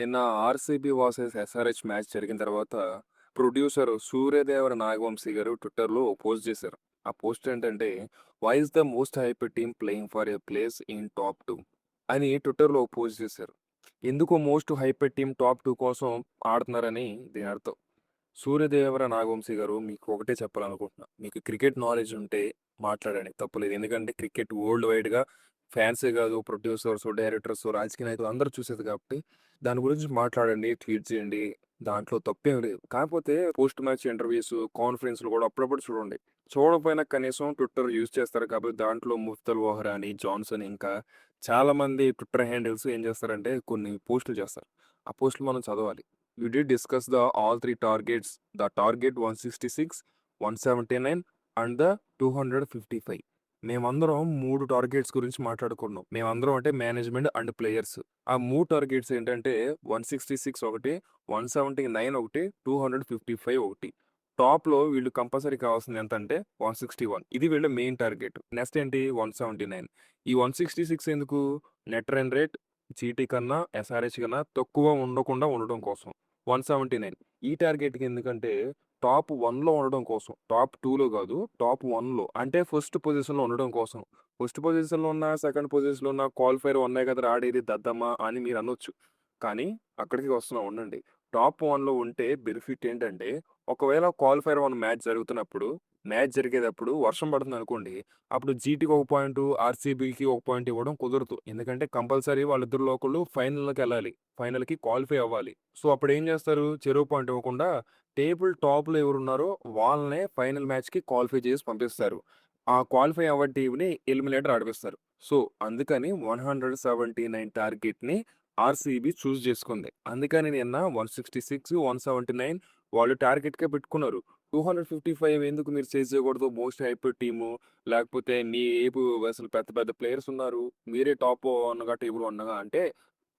నిన్న RCB versus SRH match జరిగిన తర్వాత ప్రొడ్యూసర్ సూర్యదేవర నాగవంశీ గారు ట్విట్టర్‌లో ఓ పోస్ట్ చేశారు. ఆ పోస్ట్ ఏంటంటే, "why is the most hyped team playing for a place in top 2" అని ట్విట్టర్‌లో పోస్ట్ చేశారు. ఎందుకు మోస్ట్ హైప్డ్ టీమ్ టాప్ 2 కోసం ఆడుతున్నారని దీని అర్థం. సూర్యదేవర నాగవంశీ గారు మీకు ఒకటే చెప్పాలనుకుంటున్నా. మీకు క్రికెట్ నాలెడ్జ్ ఉంటే మాట్లాడండి తప్పులేదు. ఎందుకంటే క్రికెట్ వరల్డ్ వైడ్‌గా ఫ్యాన్సే కాదు ప్రొడ్యూసర్స్, డైరెక్టర్స్, రాజకీయ నాయకులు అందరూ చూసేది కాబట్టి దాని గురించి మాట్లాడండి, ట్వీట్ చేయండి. దాంట్లో తప్పేం లేదు. కాకపోతే పోస్ట్ మ్యాచ్ ఇంటర్వ్యూస్, కాన్ఫరెన్స్‌లు కూడా అప్పుడప్పుడు చూడండి. చూడకపోయినా కనీసం ట్విట్టర్ యూజ్ చేస్తారు కాబట్టి దాంట్లో ముఫ్తల్ వోహ్రా అని, జాన్సన్ ఇంకా చాలామంది ట్విట్టర్ హ్యాండిల్స్ ఏం చేస్తారంటే కొన్ని పోస్టులు చేస్తారు. ఆ పోస్టులు మనం చదవాలి. We did discuss the all three targets, the target 166, 179 and the 255. మేమందరం 3 టార్గెట్స్ గురించి మాట్లాడుకున్నాం. మేమందరం అంటే మేనేజ్మెంట్ అండ్ ప్లేయర్స్. ఆ 3 టార్గెట్స్ ఏంటంటే 166 ఒకటి, 179 ఒకటి, 255 ఒకటి. టాప్‌లో వీళ్ళు కంపల్సరీ కావాల్సింది ఎంతంటే 161. ఇది వీళ్ళ మెయిన్ టార్గెట్. నెక్స్ట్ ఏంటి 179. ఈ 166 ఎందుకు? నెట్ రన్ రేట్ జీటీ కన్నా, ఎస్ఆర్‌హెచ్ కన్నా తక్కువ ఉండకుండా ఉండడం కోసం. 179 ఈ టార్గెట్‌కి ఎందుకంటే టాప్ 1లో ఉండడం కోసం. టాప్ 2లో కాదు. టాప్ 1లో అంటే ఫస్ట్ పొజిషన్‌లో ఉండడం కోసం. ఫస్ట్ పొజిషన్‌లో ఉన్నా, సెకండ్ పొజిషన్‌లో ఉన్నా క్వాలిఫైయర్ 1 కదరా ఆడేది దద్దమ్మ అని మీరు అనొచ్చు. కానీ అక్కడికి వస్తున్నాం ఉండండి. టాప్ 1లో ఉంటే బెనిఫిట్ ఏంటంటే ఒకవేళ క్వాలిఫైయర్ 1 మ్యాచ్ జరుగుతున్నప్పుడు, మ్యాచ్ జరిగేటప్పుడు వర్షం పడుతుందనుకోండి. అప్పుడు జీటీకి ఒక పాయింటు, ఆర్‌సీబీకి ఒక పాయింట్ ఇవ్వడం కుదరదు. ఎందుకంటే కంపల్సరీ వాళ్ళిద్దరిలో ఒకళ్ళు ఫైనల్‌కెళ్ళాలి. ఫైనల్‌కి క్వాలిఫై అవ్వాలి. సో, అప్పుడేం చేస్తారు? చెరో పాయింట్ ఇవ్వకుండా టేబుల్ టాప్‌లో ఎవరున్నారో వాళ్ళనే ఫైనల్ మ్యాచ్‌కి క్వాలిఫై చేసి పంపిస్తారు. ఆ క్వాలిఫై అవ్వని టీమ్‌ని ఎలిమినేటర్ ఆడిపిస్తారు. సో, అందుకని 179 టార్గెట్‌ని ఆర్‌సీబీ చూజ్ చేసుకుంది. అందుకని నిన్న 166, 179 వాళ్ళు టార్గెట్‌కే పెట్టుకున్నారు. 255 ఎందుకు మీరు చేజ్ చేయకూడదు? మోస్ట్ హైప్డ్ టీము, లేకపోతే మీ ఏపు అసలు పెద్ద పెద్ద ప్లేయర్స్ ఉన్నారు. మీరే టాప్ 1గా టేబుల్ 1గా అంటే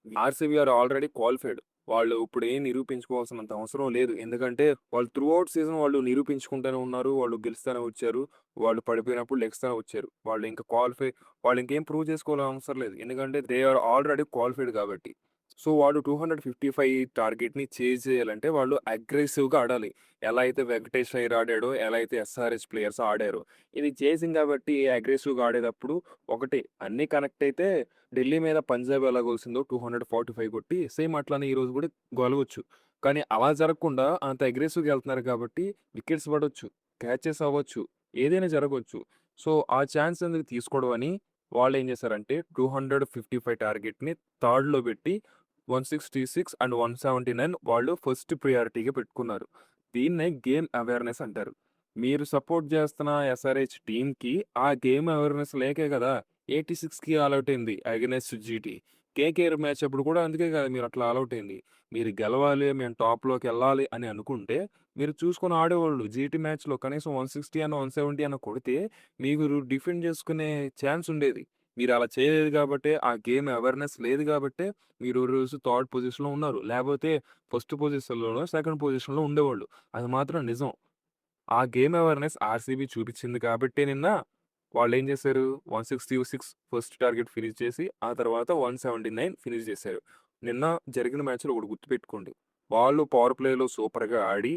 ఆర్‌సీబీ ఆర్ ఆల్రెడీ క్వాలిఫైడ్. వాళ్ళు ఇప్పుడేం నిరూపించుకోవాల్సినంత అవసరం లేదు. ఎందుకంటే వాళ్ళు త్రూ ఔట్ సీజన్ వాళ్ళు నిరూపించుకుంటూనే ఉన్నారు. వాళ్ళు గెలుస్తూనే వచ్చారు. వాళ్ళు పడిపోయినప్పుడు లెగిస్తూనే వచ్చారు. వాళ్ళు ఇంకా క్వాలిఫై వాళ్ళు ఇంకేం ప్రూవ్ చేసుకోవాల్సిన అవసరం లేదు. ఎందుకంటే దే ఆర్ ఆల్రెడీ క్వాలిఫైడ్ కాబట్టి. సో, వాడు 255 టార్గెట్‌ని చేజ్ చేయాలంటే వాళ్ళు అగ్రెసివ్‌గా ఆడాలి. ఎలా అయితే వెంకటేష్ అయ్యర్ ఆడాడో, ఎలా అయితే ఎస్ఆర్‌హెచ్ ప్లేయర్స్ ఆడారో. ఇది చేసింగ్ కాబట్టి అగ్రెసివ్‌గా ఆడేటప్పుడు ఒకటి అన్నీ కనెక్ట్ అయితే ఢిల్లీ మీద పంజాబ్ ఎలా గెలిసిందో 245 కొట్టి సేమ్ అట్లానే ఈరోజు కూడా గెలవచ్చు. కానీ అలా జరగకుండా అంత అగ్రెసివ్‌గా ఎళ్తున్నారు కాబట్టి వికెట్స్ పడొచ్చు, క్యాచెస్ అవ్వచ్చు, ఏదైనా జరగొచ్చు. సో, ఆ ఛాన్స్ ఎందుకు తీసుకోవడం అని వాళ్ళేం చేశారంటే 255 టార్గెట్‌ని థర్డ్‌లో పెట్టి 166 అండ్ 179 వాళ్ళు ఫస్ట్ ప్రియారిటీగా పెట్టుకున్నారు. దీన్నే గేమ్ అవేర్‌నెస్ అంటారు. మీరు సపోర్ట్ చేస్తున్న ఎస్ఆర్‌హెచ్ టీమ్‌కి ఆ గేమ్ అవేర్‌నెస్ లేకే కదా 86కి ఆల్ ఔట్ అయింది అగైన్స్ట్ జీటీ. కేకేఆర్ మ్యాచ్ అప్పుడు కూడా అందుకే కదా మీరు అట్లా ఆల్ ఔట్ అయింది. మీరు గెలవాలి, మేము టాప్‌లోకెళ్ళాలి అని అనుకుంటే మీరు చూసుకొని ఆడేవాళ్ళు. జీటీ మ్యాచ్‌లో కనీసం 160 అన్నా, 170 అన్నా కొడితే మీరు డిఫెండ్ చేసుకునే ఛాన్స్ ఉండేది. మీరు అలా చేయలేదు గాబట్టే, ఆ గేమ్ అవేర్‌నెస్ లేదు గాబట్టే, మీరు ఈరోజు థర్డ్ పొజిషన్‌లో ఉన్నారు. లేపోతే ఫస్ట్ పొజిషన్‌లోనో, సెకండ్ పొజిషన్‌లో ఉండేవాళ్ళు. అది మాత్రం నిజం. ఆ గేమ్ అవేర్‌నెస్ ఆర్‌సీబీ చూపిచ్చింది కాబట్టే నిన్న వాళ్ళేం జేశారు, 166 ఫస్ట్ టార్గెట్ ఫినిష్ చేసి, ఆ తర్వాత 179 ఫినిష్ జేశారు. నిన్న జరిగిన మ్యాచ్‌లో ఒకటి గుర్తుపెట్టుకోండి. వాళ్ళు పవర్ ప్లేలో సూపర్‌గా ఆడి,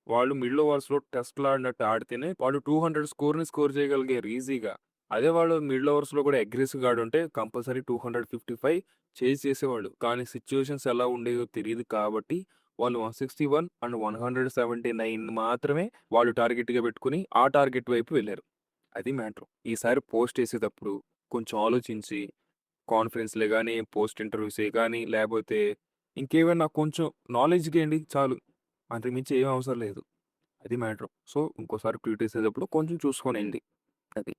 వాళ్ళు మిడిల్ ఓవర్స్‌లో టెస్ట్‌లాడినట్టు ఆడితేనే వాళ్ళు 200 స్కోర్‌ని స్కోర్ చేయగలిగారు ఈజీగా. అదే వాళ్ళు మిడిల్ ఓవర్స్‌లో కూడా అగ్రెసివ్‌గా ఆడుంటే కంపల్సరీ 255 చేజ్ చేసేవాళ్ళు. కానీ సిట్యుయేషన్స్ ఎలా ఉండేవో తెలీదు కాబట్టి వాళ్ళు 161 అండ్ 179 మాత్రమే వాళ్ళు టార్గెట్‌గా పెట్టుకొని, ఆ టార్గెట్ వైపు వెళ్లారు. అది మ్యాటర్. ఈసారి పోస్ట్ చేసేటప్పుడు కొంచెం ఆలోచించి కాన్ఫరెన్స్‌లే గాని, పోస్ట్ ఇంటర్వ్యూసే గాని, లేపోతే ఇంకేమైనా కొంచెం నాలెడ్జ్ గేయండి చాలు. అంతకు మించి ఏం అవసరం లేదు. అది మ్యాటర్. సో, ఇంకోసారి ట్వీట్ చేసేటప్పుడు కొంచెం చూసుకొనేయండి. అది.